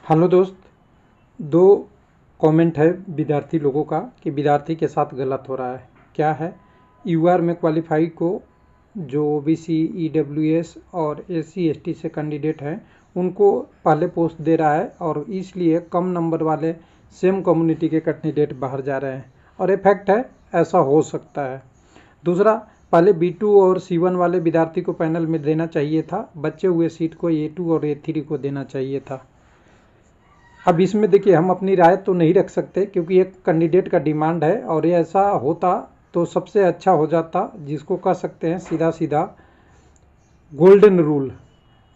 Hello दोस्त। दो comment है विद्यार्थी लोगों का कि विद्यार्थी के साथ गलत हो रहा है। क्या है? यूआर में क्वालिफाई को जो ओबीसी, ईडब्ल्यूएस और एससी एसटी से कैंडिडेट हैं उनको पहले पोस्ट दे रहा है और इसलिए कम नंबर वाले सेम कम्युनिटी के कैंडिडेट बाहर जा रहे हैं और इफेक्ट है, ऐसा हो सकता है। दूसरा, पहले B2 और C1 वाले विद्यार्थी को पैनल में देना चाहिए था, बचे हुए सीट को A2 और A3 को देना चाहिए था। अब इसमें देखिए, हम अपनी राय तो नहीं रख सकते क्योंकि एक कैंडिडेट का डिमांड है और ये ऐसा होता तो सबसे अच्छा हो जाता, जिसको कह सकते हैं सीधा सीधा गोल्डन रूल।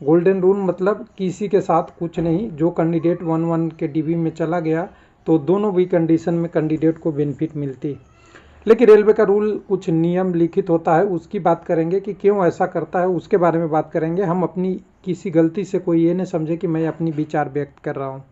गोल्डन रूल मतलब किसी के साथ कुछ नहीं, जो कैंडिडेट 1-1 के डीबी में चला गया तो दोनों भी कंडीशन में कैंडिडेट को बेनिफिट मिलती। लेकिन रेलवे का रूल कुछ नियम लिखित होता है, उसकी बात करेंगे कि क्यों ऐसा करता है, उसके बारे में बात करेंगे। हम अपनी किसी गलती से कोई ये नहीं समझे कि मैं अपनी विचार व्यक्त कर रहा हूँ।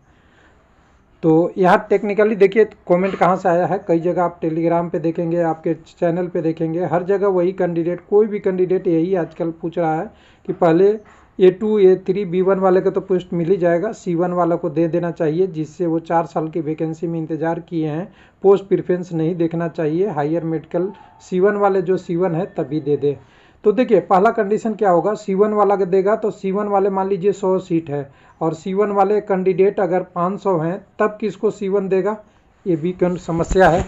तो यहाँ टेक्निकली देखिए कमेंट कहाँ से आया है। कई जगह आप टेलीग्राम पे देखेंगे, आपके चैनल पे देखेंगे, हर जगह वही कैंडिडेट, कोई भी कैंडिडेट यही आजकल पूछ रहा है कि पहले A2 A3 B1 वाले को तो पोस्ट मिल ही जाएगा, C1 वाला को दे देना चाहिए, जिससे वो 4 साल की वैकेंसी में इंतजार किए हैं, पोस्ट प्रिफ्रेंस नहीं देखना चाहिए, हायर मेडिकल C1 वाले जो C1 है तभी दे दे। तो देखिए पहला कंडीशन क्या होगा, C1 वाला के देगा तो C1 वाले मान लीजिए 100 सीट है और C1 वाले कैंडिडेट अगर 500 हैं तब किसको C1 देगा, ये भी समस्या है।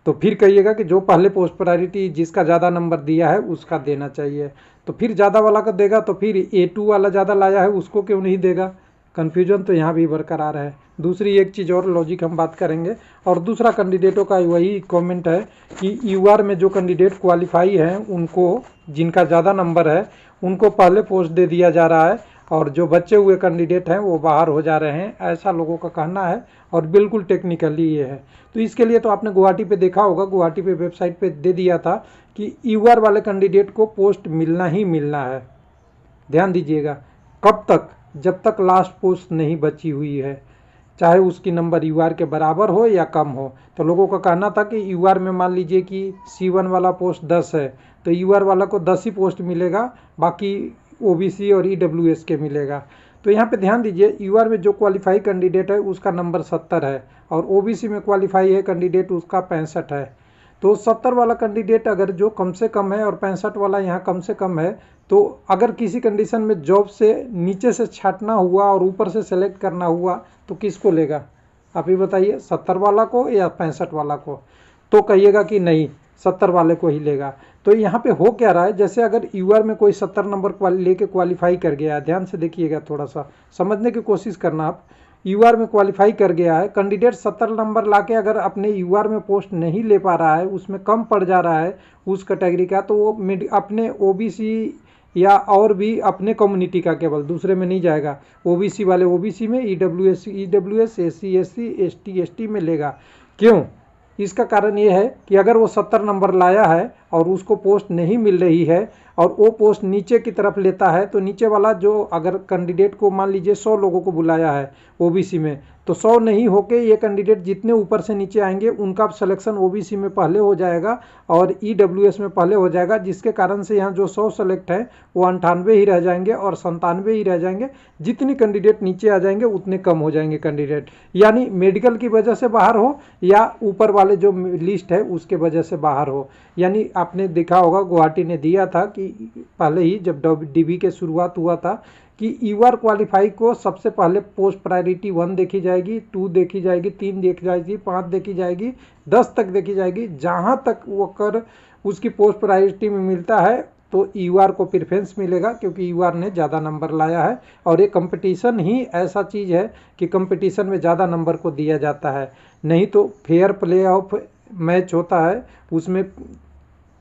तो फिर कहिएगा कि जो पहले पोस्ट प्रायोरिटी जिसका ज़्यादा नंबर दिया है उसका देना चाहिए, तो फिर ज़्यादा वाला का देगा तो फिर A2 वाला ज़्यादा लाया है उसको क्यों नहीं देगा। कन्फ्यूजन तो यहाँ भी बरकरार है। दूसरी एक चीज़ और लॉजिक हम बात करेंगे। और दूसरा कैंडिडेटों का वही कमेंट है कि यूआर में जो कैंडिडेट क्वालिफाई हैं उनको, जिनका ज़्यादा नंबर है उनको पहले पोस्ट दे दिया जा रहा है और जो बचे हुए कैंडिडेट हैं वो बाहर हो जा रहे हैं, ऐसा लोगों का कहना है और बिल्कुल टेक्निकली ये है। तो इसके लिए तो आपने गुवाहाटी पे देखा होगा, गुवाहाटी पे वेबसाइट पे दे दिया था कि यूआर वाले कैंडिडेट को पोस्ट मिलना ही मिलना है। ध्यान दीजिएगा, कब तक? जब तक लास्ट पोस्ट नहीं बची हुई है, चाहे उसकी नंबर यूआर के बराबर हो या कम हो। तो लोगों का कहना था कि यूआर में मान लीजिए कि C1 वाला पोस्ट 10 है तो यूआर वाला को 10 ही पोस्ट मिलेगा, बाकी ओबीसी और ईडब्ल्यूएस के मिलेगा। तो यहाँ पे ध्यान दीजिए, यूआर में जो क्वालिफाई कैंडिडेट है उसका नंबर 70 है और ओबीसी में क्वालिफाई है कैंडिडेट उसका 65 है। तो 70 वाला कैंडिडेट अगर जो कम से कम है और 65 वाला यहाँ कम से कम है, तो अगर किसी कंडीशन में जॉब से नीचे से छांटना हुआ और ऊपर से सेलेक्ट करना हुआ तो किसको लेगा? आप ही बताइए, 70 वाला को या 65 वाला को? तो कहिएगा कि नहीं, 70 वाले को ही लेगा। तो यहाँ पे हो क्या रहा है, जैसे अगर यूआर में कोई 70 नंबर लेके क्वालिफाई कर गया है, ध्यान से देखिएगा, थोड़ा सा समझने की कोशिश करना आप। यूआर में क्वालिफाई कर गया है कैंडिडेट, 70 नंबर लाके अगर अपने यूआर में पोस्ट नहीं ले पा रहा है, उसमें कम पड़ जा रहा है उस कैटेगरी का, तो वो अपने ओबीसी या और भी अपने कम्युनिटी का, केवल दूसरे में नहीं जाएगा। ओबीसी वाले ओबीसी में, EWS SC SC ST ST में लेगा। क्यों? इसका कारण ये है कि अगर वो 70 नंबर लाया है और उसको पोस्ट नहीं मिल रही है और वो पोस्ट नीचे की तरफ लेता है, तो नीचे वाला जो, अगर कैंडिडेट को मान लीजिए 100 लोगों को बुलाया है ओबीसी में, तो 100 नहीं होके ये कैंडिडेट जितने ऊपर से नीचे आएंगे उनका सिलेक्शन ओबीसी में पहले हो जाएगा और ईडब्ल्यूएस में पहले हो जाएगा, जिसके कारण से यहाँ जो 100 सेलेक्ट है वो 98 ही रह जाएंगे और 97 ही रह जाएंगे। जितने कैंडिडेट नीचे आ जाएंगे उतने कम हो जाएंगे कैंडिडेट, यानी मेडिकल की वजह से बाहर हो या ऊपर वाले जो लिस्ट है उसके वजह से बाहर हो। यानी आपने देखा होगा गुवाहाटी ने दिया था कि पहले ही जब डीबी के शुरुआत हुआ था कि यूआर क्वालिफाई को सबसे पहले पोस्ट प्रायोरिटी 1 देखी जाएगी, 2 देखी जाएगी, 3 देखी जाएगी, 5 देखी जाएगी, 10 तक देखी जाएगी। जहाँ तक वो कर उसकी पोस्ट प्रायोरिटी में मिलता है तो यूआर को प्रेफरेंस मिलेगा, क्योंकि यूआर ने ज़्यादा नंबर लाया है और ये कंपटीशन ही ऐसा चीज़ है कि कंपटीशन में ज़्यादा नंबर को दिया जाता है। नहीं तो फेयर प्ले ऑफ मैच होता है, उसमें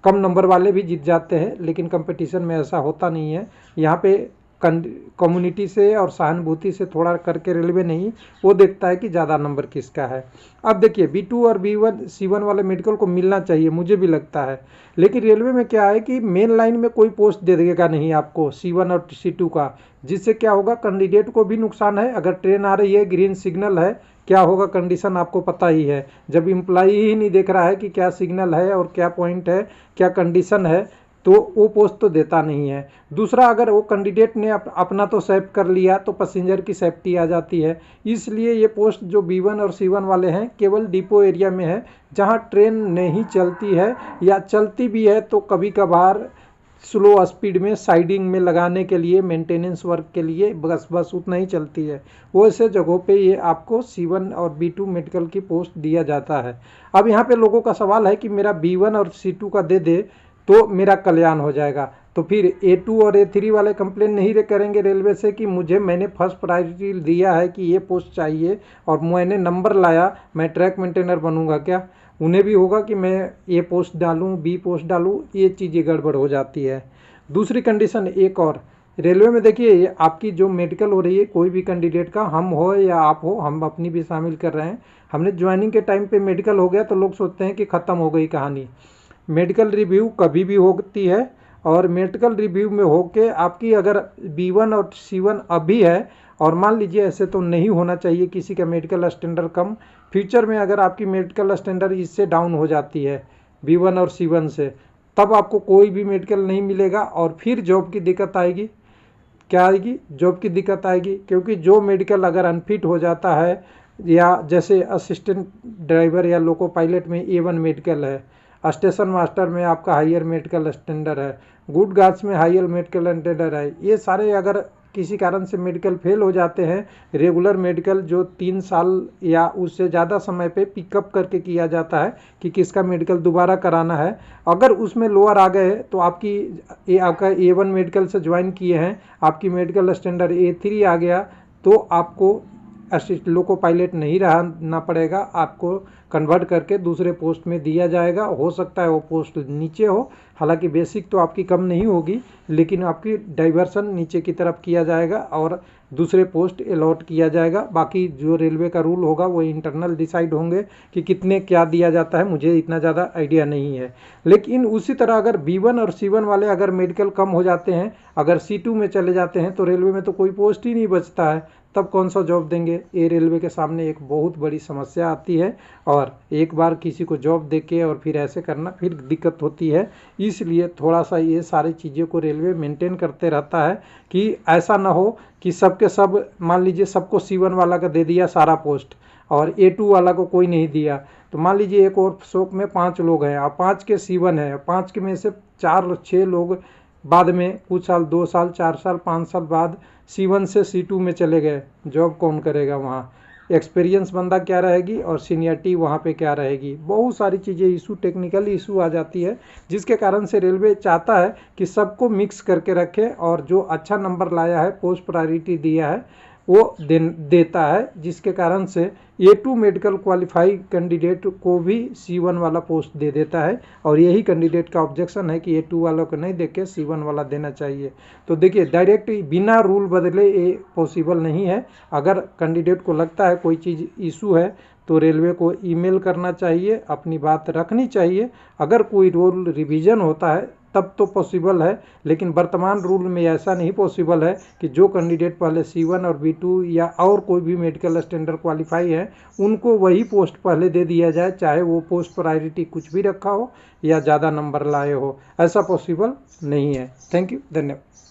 कम नंबर वाले भी जीत जाते हैं, लेकिन कंपटीशन में ऐसा होता नहीं है। यहाँ पे कम्युनिटी से और सहानुभूति से थोड़ा करके रेलवे नहीं, वो देखता है कि ज़्यादा नंबर किसका है। अब देखिए B2 और B1 C1 वाले मेडिकल को मिलना चाहिए, मुझे भी लगता है, लेकिन रेलवे में क्या है कि मेन लाइन में कोई पोस्ट दे देगा नहीं आपको C1 और C2 का, जिससे क्या होगा, कैंडिडेट को भी नुकसान है। अगर ट्रेन आ रही है, ग्रीन सिग्नल है, क्या होगा कंडीशन आपको पता ही है। जब एम्प्लॉई ही नहीं देख रहा है कि क्या सिग्नल है और क्या पॉइंट है, क्या कंडीशन है, तो वो पोस्ट तो देता नहीं है। दूसरा, अगर वो कैंडिडेट ने अपना तो सेव कर लिया तो पैसेंजर की सेफ्टी आ जाती है। इसलिए ये पोस्ट जो B1 और C1 वाले हैं केवल डिपो एरिया में है, जहाँ ट्रेन नहीं चलती है या चलती भी है तो कभी कभार स्लो स्पीड में साइडिंग में लगाने के लिए, मेंटेनेंस वर्क के लिए बस उतना ही चलती है। वो ऐसे जगहों पे ये आपको C1 और B2 मेडिकल की पोस्ट दिया जाता है। अब यहाँ पे लोगों का सवाल है कि मेरा B1 और C2 का दे दे तो मेरा कल्याण हो जाएगा, तो फिर A2 और A3 वाले कंप्लेन नहीं करेंगे रेलवे से कि मैंने फर्स्ट प्रायोरिटी दिया है कि ये पोस्ट चाहिए और मैंने नंबर लाया, मैं ट्रैक मेंटेनर बनूंगा क्या? उन्हें भी होगा कि मैं ए पोस्ट डालूं, बी पोस्ट डालूं, ये चीज़ें गड़बड़ हो जाती है। दूसरी कंडीशन एक और, रेलवे में देखिए आपकी जो मेडिकल हो रही है कोई भी कैंडिडेट का, हम हो या आप हो, हम अपनी भी शामिल कर रहे हैं। हमने ज्वाइनिंग के टाइम पे मेडिकल हो गया तो लोग सोचते हैं कि ख़त्म हो गई कहानी। मेडिकल रिव्यू कभी भी होती है और मेडिकल रिव्यू में होके आपकी अगर B1 और C1 अभी है, और मान लीजिए ऐसे तो नहीं होना चाहिए किसी का मेडिकल स्टैंडर्ड कम, फ्यूचर में अगर आपकी मेडिकल स्टैंडर्ड इससे डाउन हो जाती है B1 और C1 से, तब आपको कोई भी मेडिकल नहीं मिलेगा और फिर जॉब की दिक्कत आएगी। क्या आएगी? जॉब की दिक्कत आएगी, क्योंकि जो मेडिकल अगर अनफिट हो जाता है, या जैसे असिस्टेंट ड्राइवर या लोको पायलट में A1 मेडिकल है, स्टेशन मास्टर में आपका हायर मेडिकल स्टैंडर्ड है, गुड गार्ड्स में हायर मेडिकल स्टैंडर्ड है, ये सारे अगर किसी कारण से मेडिकल फेल हो जाते हैं, रेगुलर मेडिकल जो 3 साल या उससे ज़्यादा समय पे पिकअप करके किया जाता है कि किसका मेडिकल दोबारा कराना है, अगर उसमें लोअर आ गए तो आपका A1 मेडिकल से ज्वाइन किए हैं, आपकी मेडिकल स्टैंडर्ड A3 आ गया तो आपको लोको पायलट नहीं रहना पड़ेगा, आपको कन्वर्ट करके दूसरे पोस्ट में दिया जाएगा। हो सकता है वो पोस्ट नीचे हो, हालांकि बेसिक तो आपकी कम नहीं होगी, लेकिन आपकी डाइवर्सन नीचे की तरफ किया जाएगा और दूसरे पोस्ट अलॉट किया जाएगा। बाकी जो रेलवे का रूल होगा वो इंटरनल डिसाइड होंगे कि कितने क्या दिया जाता है, मुझे इतना ज़्यादा आइडिया नहीं है। लेकिन उसी तरह अगर B1 और C1 वाले अगर मेडिकल कम हो जाते हैं, अगर C2 में चले जाते हैं तो रेलवे में तो कोई पोस्ट ही नहीं बचता है, तब कौन सा जॉब देंगे? ये रेलवे के सामने एक बहुत बड़ी समस्या आती है और एक बार किसी को जॉब देके और फिर ऐसे करना फिर दिक्कत होती है। इसलिए थोड़ा सा ये सारी चीज़ों को रेलवे मेंटेन करते रहता है कि ऐसा ना हो कि सबके सब, मान लीजिए सबको C1 वाला का दे दिया सारा पोस्ट और A2 वाला को कोई नहीं दिया, तो मान लीजिए एक और शॉप में 5 लोग हैं और 5 के C1 है, 5 के में से 4-6 लोग बाद में कुछ साल, 2 साल, 4 साल, 5 साल बाद C1 से C2 में चले गए, जॉब कौन करेगा वहाँ? एक्सपीरियंस बंदा क्या रहेगी और सीनियरिटी वहाँ पे क्या रहेगी? बहुत सारी चीज़ें इशू, टेक्निकल इशू आ जाती है, जिसके कारण से रेलवे चाहता है कि सबको मिक्स करके रखे और जो अच्छा नंबर लाया है, पोस्ट प्रायोरिटी दिया है, वो देता है, जिसके कारण से A2 मेडिकल क्वालिफाई कैंडिडेट को भी C1 वाला पोस्ट दे देता है। और यही कैंडिडेट का ऑब्जेक्शन है कि A2 वालों को नहीं देके C1 वाला देना चाहिए। तो देखिए डायरेक्ट बिना रूल बदले ये पॉसिबल नहीं है। अगर कैंडिडेट को लगता है कोई चीज़ इशू है तो रेलवे को ईमेल करना चाहिए, अपनी बात रखनी चाहिए। अगर कोई रूल रिवीजन होता है तब तो पॉसिबल है, लेकिन वर्तमान रूल में ऐसा नहीं पॉसिबल है कि जो कैंडिडेट पहले C1 और B2 या और कोई भी मेडिकल स्टैंडर्ड क्वालिफाई है उनको वही पोस्ट पहले दे दिया जाए, चाहे वो पोस्ट प्रायोरिटी कुछ भी रखा हो या ज़्यादा नंबर लाए हो। ऐसा पॉसिबल नहीं है। थैंक यू, धन्यवाद।